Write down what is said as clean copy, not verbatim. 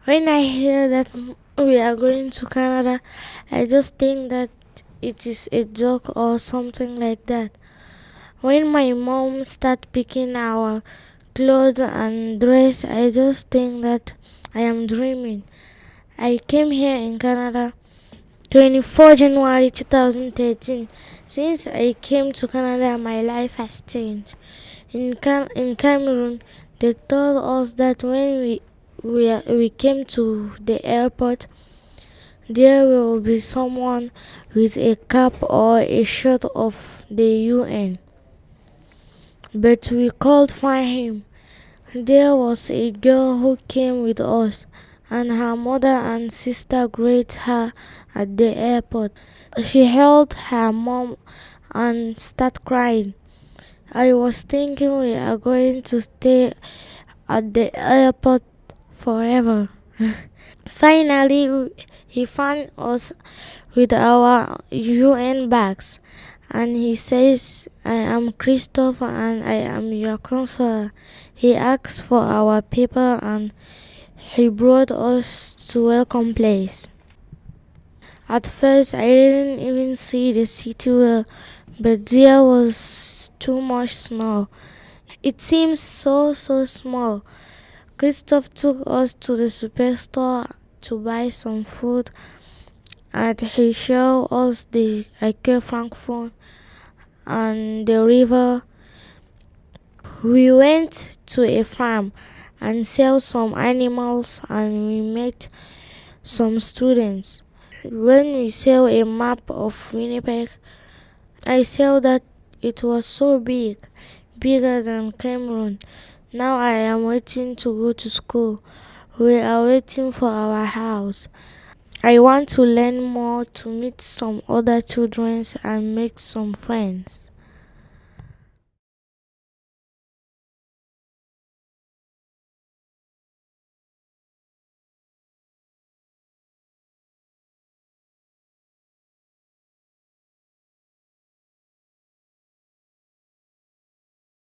When I hear that we are going to Canada, I just think that it is a joke or something like that. When my mom start picking our clothes and dress, I just think that I am dreaming. I came here in Canada 24 January 2013. Since I came to Canada, my life has changed. In Cameroon, they told us that when we came to the airport, there will be someone with a cap or a shirt of the UN. But we couldn't find him. There was a girl who came with us, and her mother and sister greeted her at the airport. She held her mom and started crying. I was thinking we are going to stay at the airport forever. Finally, he found us with our UN bags, and he says, "I am Christopher and I am your counselor." He asked for our paper and he brought us to welcome place. At first, I didn't even see the city well, but there was too much snow. It seems so small. Christoph took us to the superstore to buy some food, and he showed us the IKEA Frankfurt and the river. We went to a farm and saw some animals, and we met some students. When we saw a map of Winnipeg, I saw that it was so big, bigger than Cameroon. Now I am waiting to go to school. We are waiting for our house. I want to learn more, to meet some other children and make some friends.